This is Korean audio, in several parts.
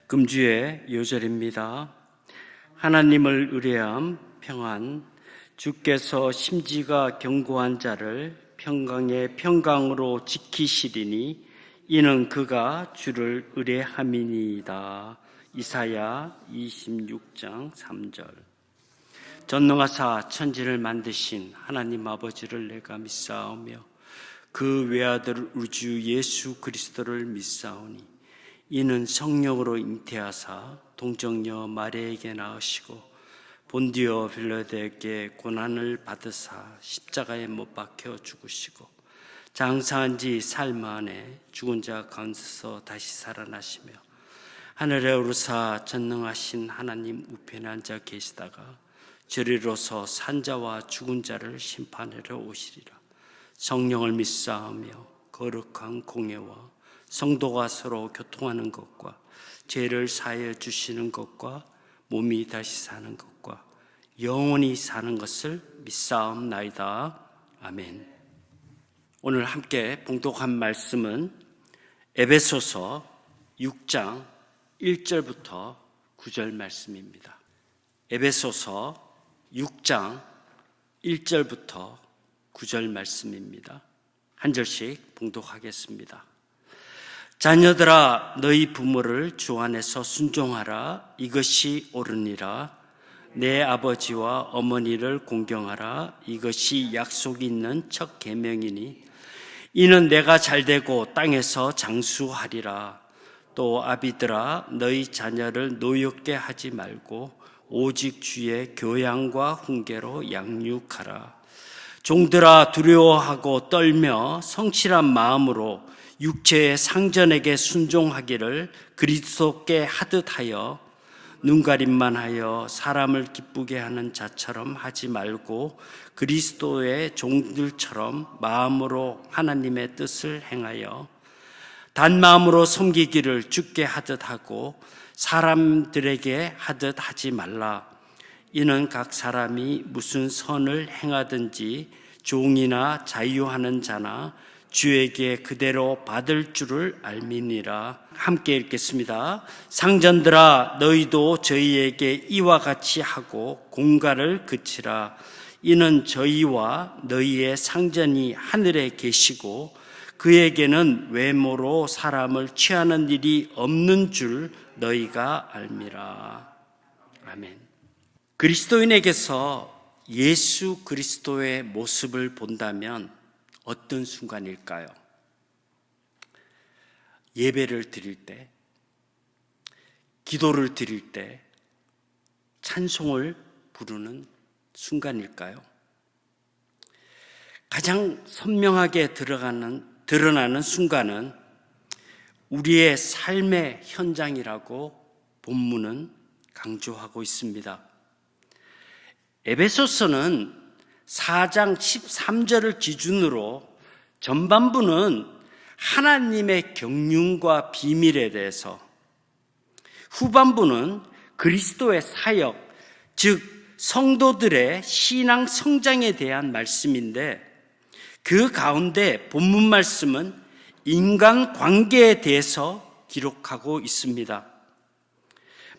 금주의 요절입니다. 하나님을 의뢰함 평안, 주께서 심지가 견고한 자를 평강의 평강으로 지키시리니 이는 그가 주를 의뢰함이니이다. 이사야 26장 3절. 전능하사 천지를 만드신 하나님 아버지를 내가 믿사오며 그 외아들 우주 예수 그리스도를 믿사오니 이는 성령으로 잉태하사 동정녀 마리아에게 낳으시고 본디오 빌라도에게 고난을 받으사 십자가에 못 박혀 죽으시고 장사한 지 사흘 만에 죽은 자 가운데서 다시 살아나시며 하늘에 오르사 전능하신 하나님 우편에 앉아 계시다가 저리로서 산자와 죽은 자를 심판하러 오시리라. 성령을 믿사오며 거룩한 공예와 성도가 서로 교통하는 것과 죄를 사하여 주시는 것과 몸이 다시 사는 것과 영원히 사는 것을 믿사옵나이다. 아멘. 오늘 함께 봉독한 말씀은 에베소서 6장 1절부터 9절 말씀입니다. 에베소서 6장 1절부터 9절 말씀입니다. 한 절씩 봉독하겠습니다. 자녀들아 너희 부모를 주 안에서 순종하라. 이것이 옳으니라. 내 아버지와 어머니를 공경하라. 이것이 약속이 있는 첫 계명이니 이는 내가 잘되고 땅에서 장수하리라. 또 아비들아 너희 자녀를 노엽게 하지 말고 오직 주의 교양과 훈계로 양육하라. 종들아 두려워하고 떨며 성실한 마음으로 육체의 상전에게 순종하기를 그리스도께 하듯 하여 눈가림만 하여 사람을 기쁘게 하는 자처럼 하지 말고 그리스도의 종들처럼 마음으로 하나님의 뜻을 행하여 단마음으로 섬기기를 주께 하듯 하고 사람들에게 하듯 하지 말라. 이는 각 사람이 무슨 선을 행하든지 종이나 자유하는 자나 주에게 그대로 받을 줄을 알미니라. 함께 읽겠습니다. 상전들아 너희도 저희에게 이와 같이 하고 공갈을 그치라. 이는 저희와 너희의 상전이 하늘에 계시고 그에게는 외모로 사람을 취하는 일이 없는 줄 너희가 알미라. 아멘. 그리스도인에게서 예수 그리스도의 모습을 본다면 어떤 순간일까요? 예배를 드릴 때, 기도를 드릴 때, 찬송을 부르는 순간일까요? 가장 선명하게 드러나는 순간은 우리의 삶의 현장이라고 본문은 강조하고 있습니다. 에베소서는 4장 13절을 기준으로 전반부는 하나님의 경륜과 비밀에 대해서, 후반부는 그리스도의 사역, 즉 성도들의 신앙 성장에 대한 말씀인데 그 가운데 본문 말씀은 인간 관계에 대해서 기록하고 있습니다.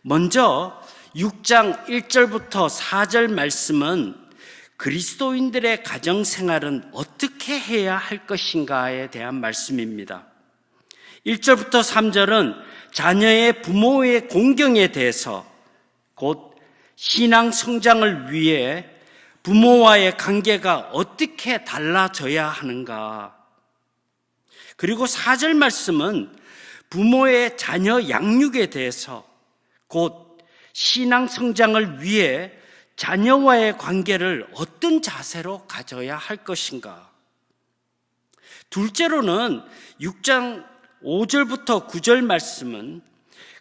먼저 6장 1절부터 4절 말씀은 그리스도인들의 가정생활은 어떻게 해야 할 것인가에 대한 말씀입니다. 1절부터 3절은 자녀의 부모의 공경에 대해서, 곧 신앙 성장을 위해 부모와의 관계가 어떻게 달라져야 하는가. 그리고 4절 말씀은 부모의 자녀 양육에 대해서, 곧 신앙 성장을 위해 자녀와의 관계를 어떤 자세로 가져야 할 것인가. 둘째로는 6장 5절부터 9절 말씀은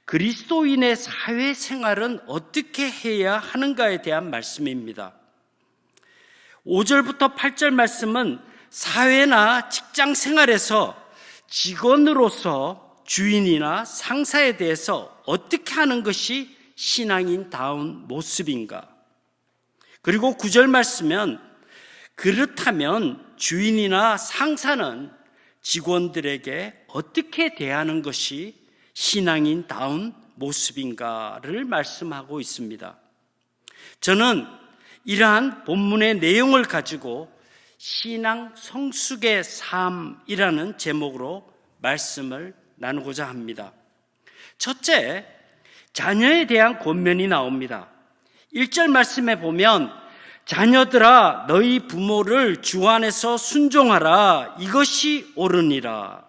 그리스도인의 사회생활은 어떻게 해야 하는가에 대한 말씀입니다. 5절부터 8절 말씀은 사회나 직장 생활에서 직원으로서 주인이나 상사에 대해서 어떻게 하는 것이 신앙인다운 모습인가. 그리고 9절 말씀은 그렇다면 주인이나 상사는 직원들에게 어떻게 대하는 것이 신앙인다운 모습인가를 말씀하고 있습니다. 저는 이러한 본문의 내용을 가지고 신앙 성숙의 삶이라는 제목으로 말씀을 나누고자 합니다. 첫째, 자녀에 대한 권면이 나옵니다. 1절 말씀에 보면 자녀들아 너희 부모를 주 안에서 순종하라 이것이 옳으니라.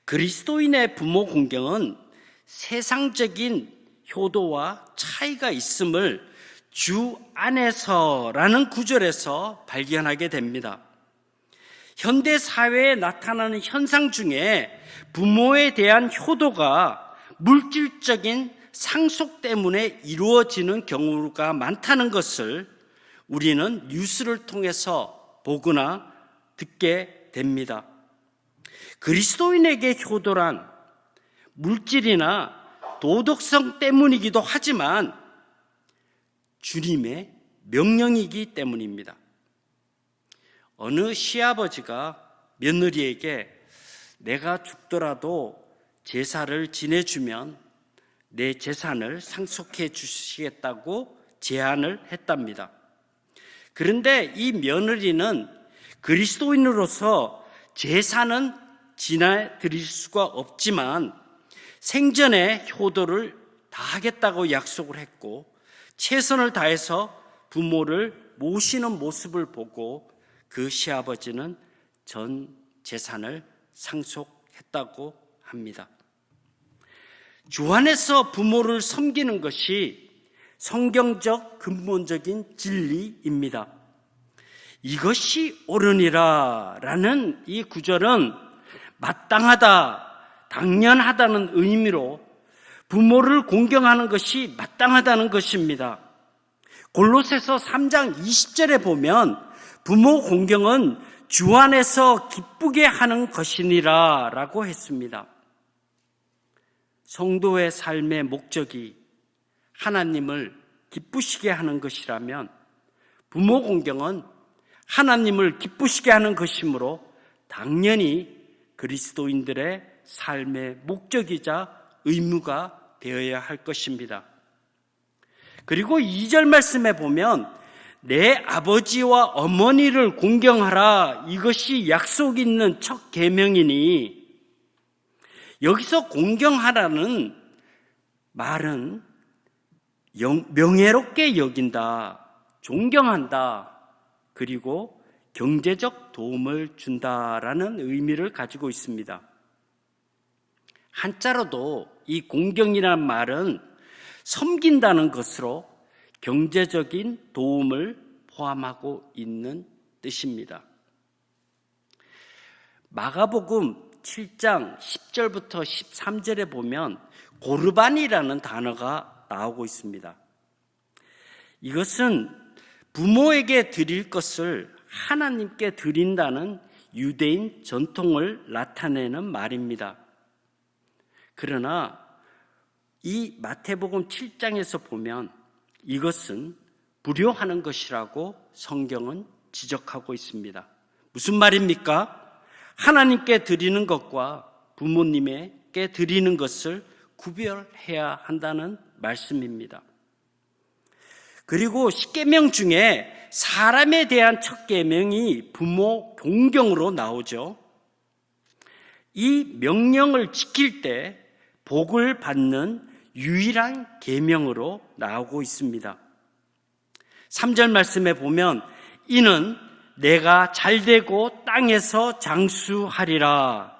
그리스도인의 부모 공경은 세상적인 효도와 차이가 있음을 주 안에서라는 구절에서 발견하게 됩니다. 현대 사회에 나타나는 현상 중에 부모에 대한 효도가 물질적인 상속 때문에 이루어지는 경우가 많다는 것을 우리는 뉴스를 통해서 보거나 듣게 됩니다. 그리스도인에게 효도란 물질이나 도덕성 때문이기도 하지만 주님의 명령이기 때문입니다. 어느 시아버지가 며느리에게 내가 죽더라도 제사를 지내주면 내 재산을 상속해 주시겠다고 제안을 했답니다. 그런데 이 며느리는 그리스도인으로서 제사는 지내드릴 수가 없지만 생전에 효도를 다하겠다고 약속을 했고 최선을 다해서 부모를 모시는 모습을 보고 그 시아버지는 전 재산을 상속했다고 합니다. 주 안에서 부모를 섬기는 것이 성경적 근본적인 진리입니다. 이것이 옳으니라 라는 이 구절은 마땅하다, 당연하다는 의미로 부모를 공경하는 것이 마땅하다는 것입니다. 골로새서 3장 20절에 보면 부모 공경은 주 안에서 기쁘게 하는 것이니라 라고 했습니다. 성도의 삶의 목적이 하나님을 기쁘시게 하는 것이라면 부모 공경은 하나님을 기쁘시게 하는 것이므로 당연히 그리스도인들의 삶의 목적이자 의무가 되어야 할 것입니다. 그리고 2절 말씀에 보면 내 아버지와 어머니를 공경하라 이것이 약속 있는 첫 계명이니 여기서 공경하라는 말은 명예롭게 여긴다, 존경한다, 그리고 경제적 도움을 준다라는 의미를 가지고 있습니다. 한자로도 이 공경이라는 말은 섬긴다는 것으로 경제적인 도움을 포함하고 있는 뜻입니다. 마가복음 7장 10절부터 13절에 보면 고르반이라는 단어가 나오고 있습니다. 이것은 부모에게 드릴 것을 하나님께 드린다는 유대인 전통을 나타내는 말입니다. 그러나 이 마태복음 7장에서 보면 이것은 불효하는 것이라고 성경은 지적하고 있습니다. 무슨 말입니까? 하나님께 드리는 것과 부모님에게 드리는 것을 구별해야 한다는 말씀입니다. 그리고 10계명 중에 사람에 대한 첫 계명이 부모 공경으로 나오죠. 이 명령을 지킬 때 복을 받는 유일한 계명으로 나오고 있습니다. 3절 말씀에 보면 이는 내가 잘되고 땅에서 장수하리라.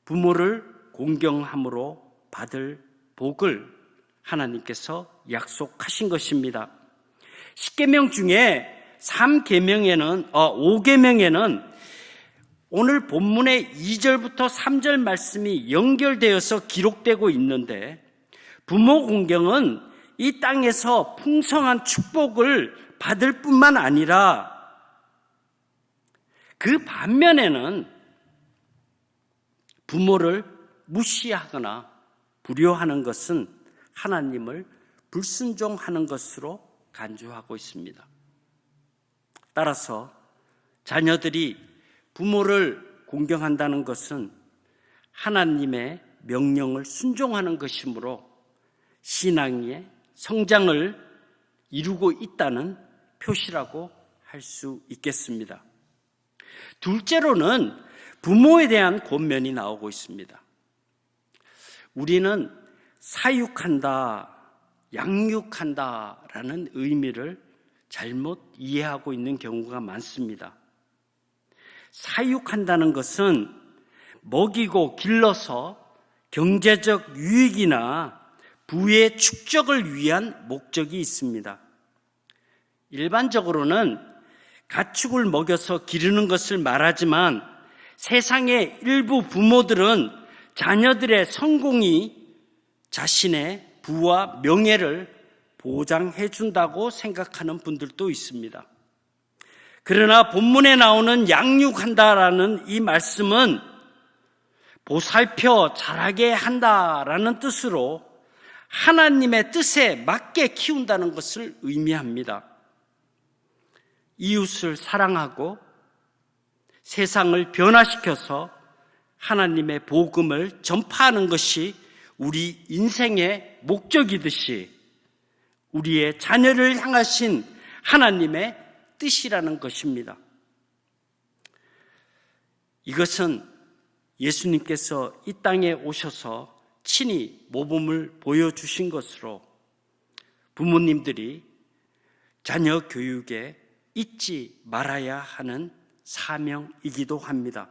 부모를 공경함으로 받을 복을 하나님께서 약속하신 것입니다. 10계명 중에 5계명에는 오늘 본문의 2절부터 3절 말씀이 연결되어서 기록되고 있는데 부모 공경은 이 땅에서 풍성한 축복을 받을 뿐만 아니라 그 반면에는 부모를 무시하거나 불효하는 것은 하나님을 불순종하는 것으로 간주하고 있습니다. 따라서 자녀들이 부모를 공경한다는 것은 하나님의 명령을 순종하는 것이므로 신앙의 성장을 이루고 있다는 표시라고 할 수 있겠습니다. 둘째로는 부모에 대한 권면이 나오고 있습니다. 우리는 사육한다, 양육한다라는 의미를 잘못 이해하고 있는 경우가 많습니다. 사육한다는 것은 먹이고 길러서 경제적 유익이나 부의 축적을 위한 목적이 있습니다. 일반적으로는 가축을 먹여서 기르는 것을 말하지만 세상의 일부 부모들은 자녀들의 성공이 자신의 부와 명예를 보장해 준다고 생각하는 분들도 있습니다. 그러나 본문에 나오는 양육한다라는 이 말씀은 보살펴 자라게 한다라는 뜻으로 하나님의 뜻에 맞게 키운다는 것을 의미합니다. 이웃을 사랑하고 세상을 변화시켜서 하나님의 복음을 전파하는 것이 우리 인생의 목적이듯이 우리의 자녀를 향하신 하나님의 뜻이라는 것입니다. 이것은 예수님께서 이 땅에 오셔서 친히 모범을 보여주신 것으로 부모님들이 자녀 교육에 잊지 말아야 하는 사명이기도 합니다.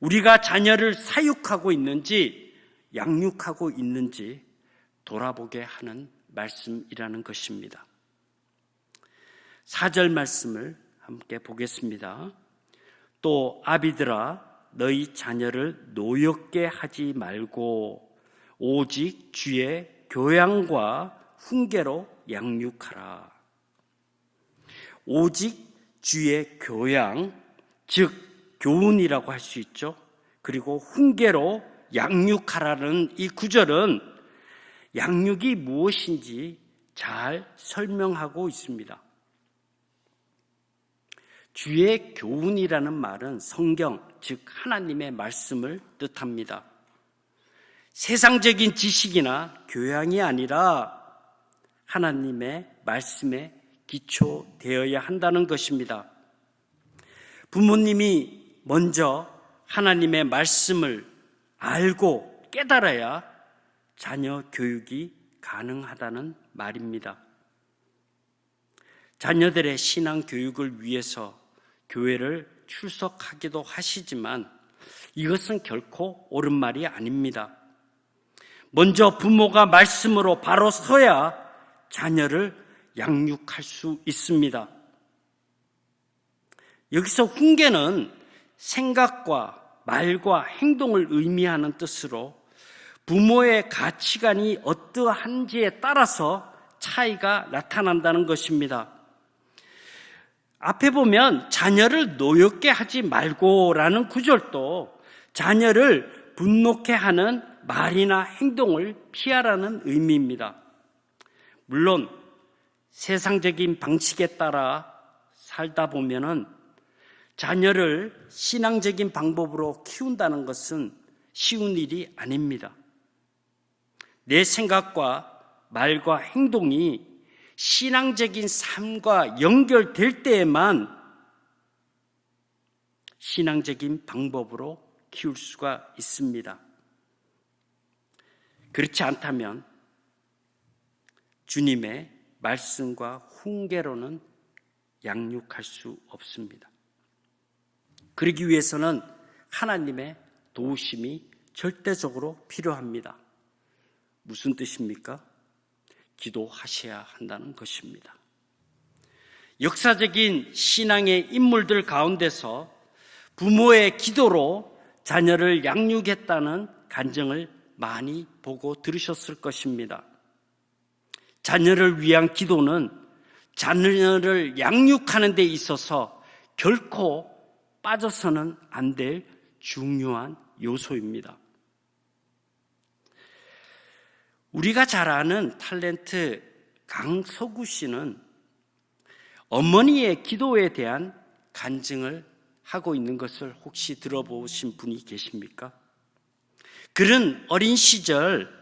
우리가 자녀를 사육하고 있는지 양육하고 있는지 돌아보게 하는 말씀이라는 것입니다. 4절 말씀을 함께 보겠습니다. 또 아비들아 너희 자녀를 노엽게 하지 말고 오직 주의 교양과 훈계로 양육하라. 오직 주의 교양, 즉 교훈이라고 할 수 있죠. 그리고 훈계로 양육하라는 이 구절은 양육이 무엇인지 잘 설명하고 있습니다. 주의 교훈이라는 말은 성경, 즉 하나님의 말씀을 뜻합니다. 세상적인 지식이나 교양이 아니라 하나님의 말씀에 기초되어야 한다는 것입니다. 부모님이 먼저 하나님의 말씀을 알고 깨달아야 자녀 교육이 가능하다는 말입니다. 자녀들의 신앙 교육을 위해서 교회를 출석하기도 하시지만 이것은 결코 옳은 말이 아닙니다. 먼저 부모가 말씀으로 바로 서야 자녀를 양육할 수 있습니다. 여기서 훈계는 생각과 말과 행동을 의미하는 뜻으로 부모의 가치관이 어떠한지에 따라서 차이가 나타난다는 것입니다. 앞에 보면 자녀를 노엽게 하지 말고라는 구절도 자녀를 분노케 하는 말이나 행동을 피하라는 의미입니다. 물론 세상적인 방식에 따라 살다 보면은 자녀를 신앙적인 방법으로 키운다는 것은 쉬운 일이 아닙니다. 내 생각과 말과 행동이 신앙적인 삶과 연결될 때에만 신앙적인 방법으로 키울 수가 있습니다. 그렇지 않다면 주님의 말씀과 훈계로는 양육할 수 없습니다. 그러기 위해서는 하나님의 도우심이 절대적으로 필요합니다. 무슨 뜻입니까? 기도하셔야 한다는 것입니다. 역사적인 신앙의 인물들 가운데서 부모의 기도로 자녀를 양육했다는 간증을 많이 보고 들으셨을 것입니다. 자녀를 위한 기도는 자녀를 양육하는 데 있어서 결코 빠져서는 안 될 중요한 요소입니다. 우리가 잘 아는 탤런트 강서구 씨는 어머니의 기도에 대한 간증을 하고 있는 것을 혹시 들어보신 분이 계십니까? 그런 어린 시절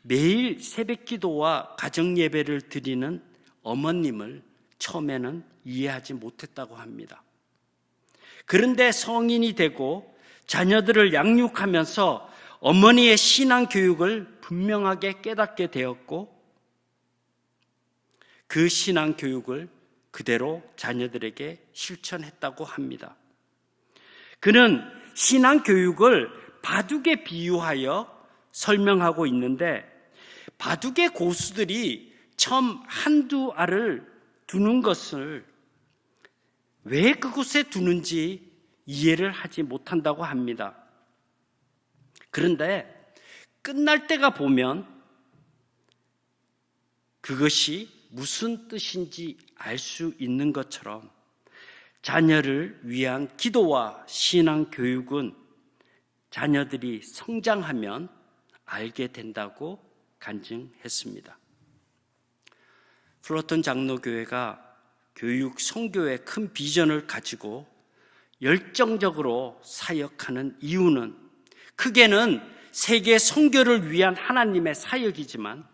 매일 새벽 기도와 가정 예배를 드리는 어머님을 처음에는 이해하지 못했다고 합니다. 그런데 성인이 되고 자녀들을 양육하면서 어머니의 신앙 교육을 분명하게 깨닫게 되었고, 그 신앙 교육을 그대로 자녀들에게 실천했다고 합니다. 그는 신앙 교육을 바둑에 비유하여 설명하고 있는데, 바둑의 고수들이 처음 한두 알을 두는 것을 왜 그곳에 두는지 이해를 하지 못한다고 합니다. 그런데 끝날 때가 보면 그것이 무슨 뜻인지 알 수 있는 것처럼 자녀를 위한 기도와 신앙 교육은 자녀들이 성장하면 알게 된다고 간증했습니다. 플로튼 장로교회가 교육 선교의 큰 비전을 가지고 열정적으로 사역하는 이유는 크게는 세계 선교를 위한 하나님의 사역이지만,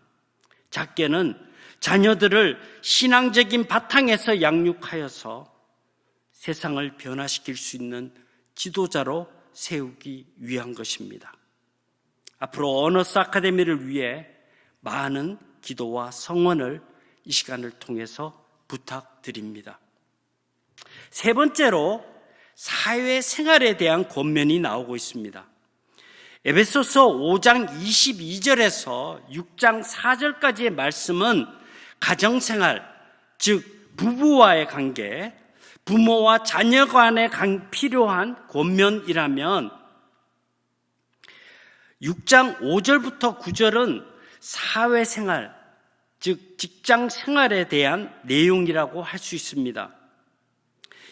작게는 자녀들을 신앙적인 바탕에서 양육하여서 세상을 변화시킬 수 있는 지도자로 세우기 위한 것입니다. 앞으로 언어스 아카데미를 위해 많은 기도와 성원을 이 시간을 통해서 부탁드립니다. 세 번째로 사회생활에 대한 권면이 나오고 있습니다. 에베소서 5장 22절에서 6장 4절까지의 말씀은 가정생활, 즉 부부와의 관계, 부모와 자녀 간에 필요한 권면이라면, 6장 5절부터 9절은 사회생활, 즉 직장생활에 대한 내용이라고 할 수 있습니다.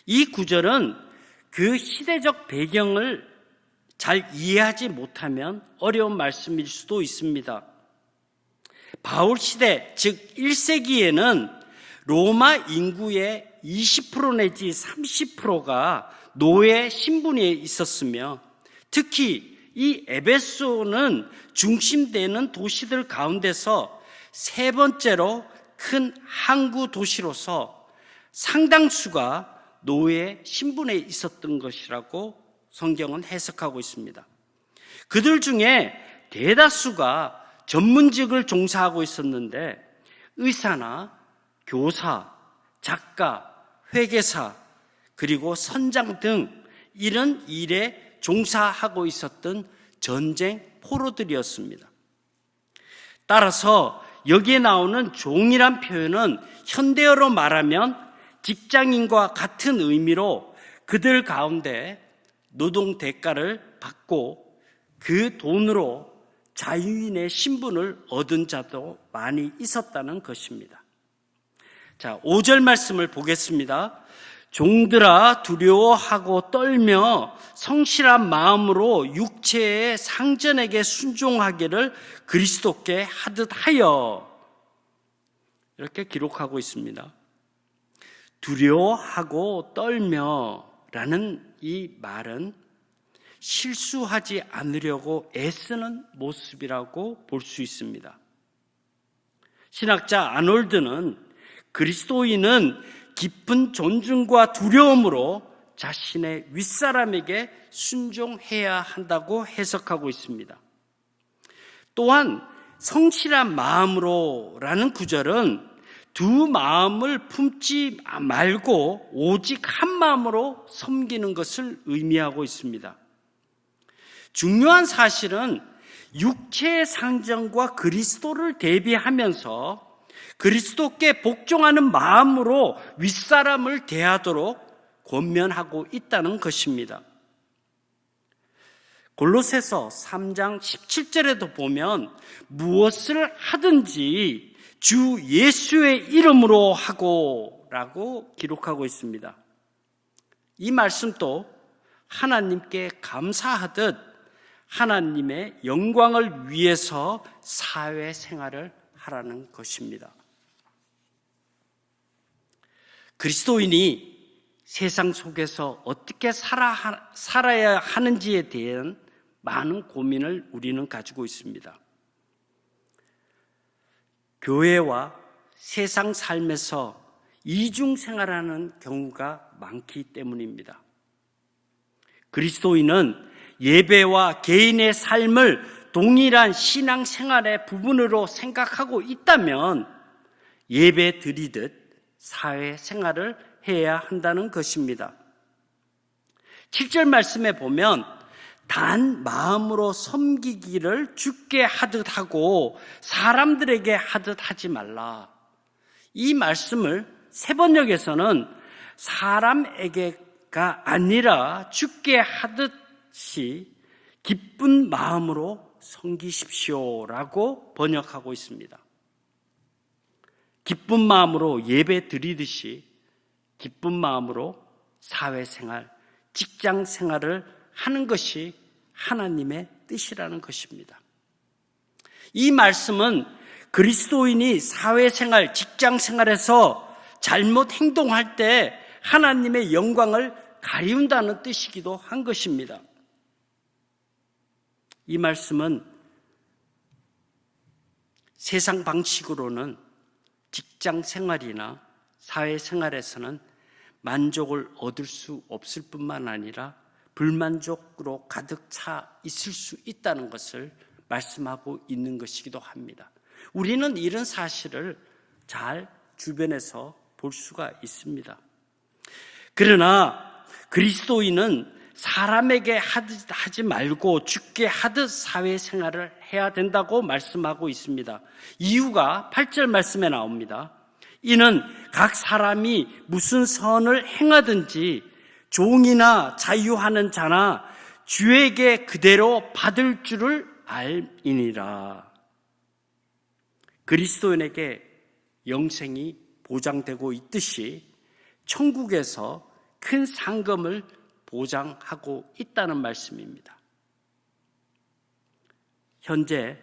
이 구절은 그 시대적 배경을 잘 이해하지 못하면 어려운 말씀일 수도 있습니다. 바울 시대, 즉 1세기에는 로마 인구의 20% 내지 30%가 노예 신분에 있었으며, 특히 이 에베소는 중심되는 도시들 가운데서 세 번째로 큰 항구 도시로서 상당수가 노예 신분에 있었던 것이라고 성경은 해석하고 있습니다. 그들 중에 대다수가 전문직을 종사하고 있었는데, 의사나 교사, 작가, 회계사, 그리고 선장 등 이런 일에 종사하고 있었던 전쟁 포로들이었습니다. 따라서 여기에 나오는 종이란 표현은 현대어로 말하면 직장인과 같은 의미로 그들 가운데 노동 대가를 받고 그 돈으로 자유인의 신분을 얻은 자도 많이 있었다는 것입니다. 자, 5절 말씀을 보겠습니다. 종들아 두려워하고 떨며 성실한 마음으로 육체의 상전에게 순종하기를 그리스도께 하듯 하여, 이렇게 기록하고 있습니다. 두려워하고 떨며 라는 이 말은 실수하지 않으려고 애쓰는 모습이라고 볼 수 있습니다. 신학자 아놀드는 그리스도인은 깊은 존중과 두려움으로 자신의 윗사람에게 순종해야 한다고 해석하고 있습니다. 또한 성실한 마음으로 라는 구절은 두 마음을 품지 말고 오직 한 마음으로 섬기는 것을 의미하고 있습니다. 중요한 사실은 육체의 상정과 그리스도를 대비하면서 그리스도께 복종하는 마음으로 윗사람을 대하도록 권면하고 있다는 것입니다. 골로새서 3장 17절에도 보면 무엇을 하든지 주 예수의 이름으로 하고 라고 기록하고 있습니다. 이 말씀도 하나님께 감사하듯 하나님의 영광을 위해서 사회생활을 하라는 것입니다. 그리스도인이 세상 속에서 어떻게 살아야 하는지에 대한 많은 고민을 우리는 가지고 있습니다. 교회와 세상 삶에서 이중생활하는 경우가 많기 때문입니다. 그리스도인은 예배와 개인의 삶을 동일한 신앙생활의 부분으로 생각하고 있다면 예배 드리듯 사회생활을 해야 한다는 것입니다. 7절 말씀에 보면 단 마음으로 섬기기를 주께 하듯 하고 사람들에게 하듯 하지 말라. 이 말씀을 세번역에서는 사람에게가 아니라 주께 하듯이 기쁜 마음으로 섬기십시오라고 번역하고 있습니다. 기쁜 마음으로 예배 드리듯이 기쁜 마음으로 사회생활, 직장생활을 하는 것이 하나님의 뜻이라는 것입니다. 이 말씀은 그리스도인이 사회생활, 직장생활에서 잘못 행동할 때 하나님의 영광을 가리운다는 뜻이기도 한 것입니다. 이 말씀은 세상 방식으로는 직장생활이나 사회생활에서는 만족을 얻을 수 없을 뿐만 아니라 불만족으로 가득 차 있을 수 있다는 것을 말씀하고 있는 것이기도 합니다. 우리는 이런 사실을 잘 주변에서 볼 수가 있습니다. 그러나 그리스도인은 사람에게 하지 말고 주께 하듯 사회생활을 해야 된다고 말씀하고 있습니다. 이유가 8절 말씀에 나옵니다. 이는 각 사람이 무슨 선을 행하든지 종이나 자유하는 자나 주에게 그대로 받을 줄을 알미니라. 그리스도인에게 영생이 보장되고 있듯이 천국에서 큰 상금을 보장하고 있다는 말씀입니다. 현재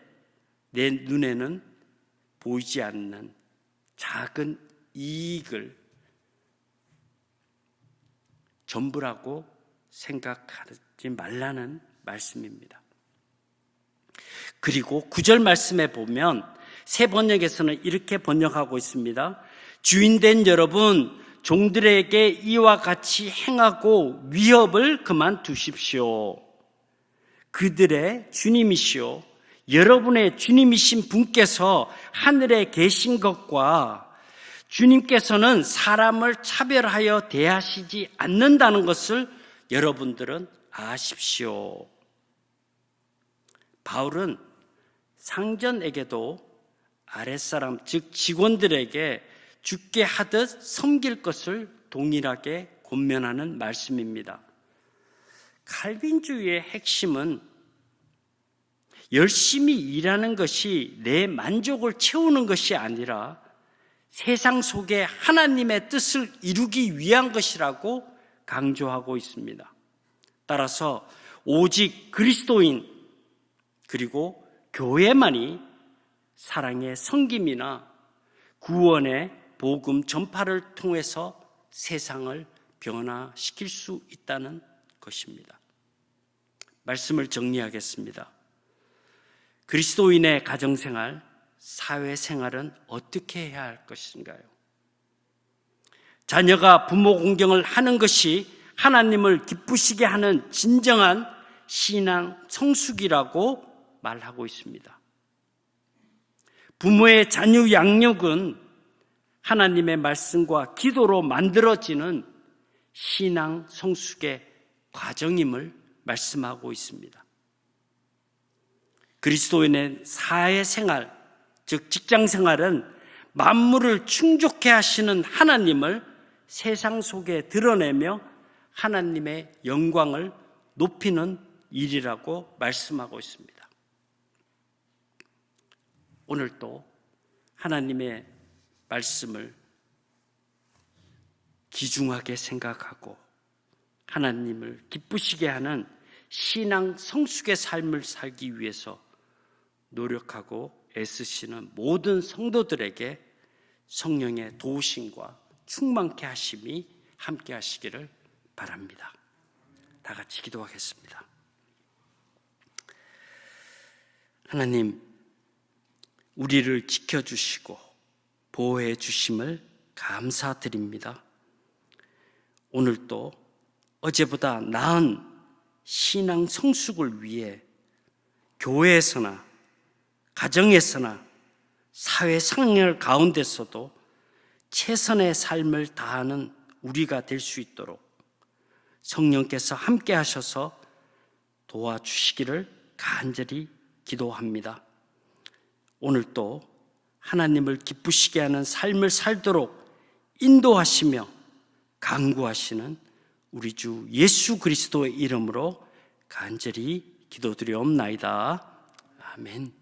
내 눈에는 보이지 않는 작은 이익을 전부라고 생각하지 말라는 말씀입니다. 그리고 9절 말씀에 보면 새 번역에서는 이렇게 번역하고 있습니다. 주인된 여러분, 종들에게 이와 같이 행하고 위협을 그만두십시오. 그들의 주님이시오 여러분의 주님이신 분께서 하늘에 계신 것과 주님께서는 사람을 차별하여 대하시지 않는다는 것을 여러분들은 아십시오. 바울은 상전에게도 아랫사람 즉 직원들에게 주께 하듯 섬길 것을 동일하게 권면하는 말씀입니다. 칼빈주의의 핵심은 열심히 일하는 것이 내 만족을 채우는 것이 아니라 세상 속에 하나님의 뜻을 이루기 위한 것이라고 강조하고 있습니다. 따라서 오직 그리스도인 그리고 교회만이 사랑의 섬김이나 구원의 복음 전파를 통해서 세상을 변화시킬 수 있다는 것입니다. 말씀을 정리하겠습니다. 그리스도인의 가정생활, 사회생활은 어떻게 해야 할 것인가요? 자녀가 부모 공경을 하는 것이 하나님을 기쁘시게 하는 진정한 신앙 성숙이라고 말하고 있습니다. 부모의 자녀 양육은 하나님의 말씀과 기도로 만들어지는 신앙 성숙의 과정임을 말씀하고 있습니다. 그리스도인의 사회생활, 즉 직장생활은 만물을 충족해 하시는 하나님을 세상 속에 드러내며 하나님의 영광을 높이는 일이라고 말씀하고 있습니다. 오늘도 하나님의 말씀을 귀중하게 생각하고 하나님을 기쁘시게 하는 신앙 성숙의 삶을 살기 위해서 노력하고 애쓰시는 모든 성도들에게 성령의 도우심과 충만케 하심이 함께 하시기를 바랍니다. 다 같이 기도하겠습니다. 하나님, 우리를 지켜주시고 보호해 주심을 감사드립니다. 오늘도 어제보다 나은 신앙 성숙을 위해 교회에서나 가정에서나 사회 상열 가운데서도 최선의 삶을 다하는 우리가 될 수 있도록 성령께서 함께 하셔서 도와주시기를 간절히 기도합니다. 오늘도 하나님을 기쁘시게 하는 삶을 살도록 인도하시며 강구하시는 우리 주 예수 그리스도의 이름으로 간절히 기도드리옵나이다. 아멘.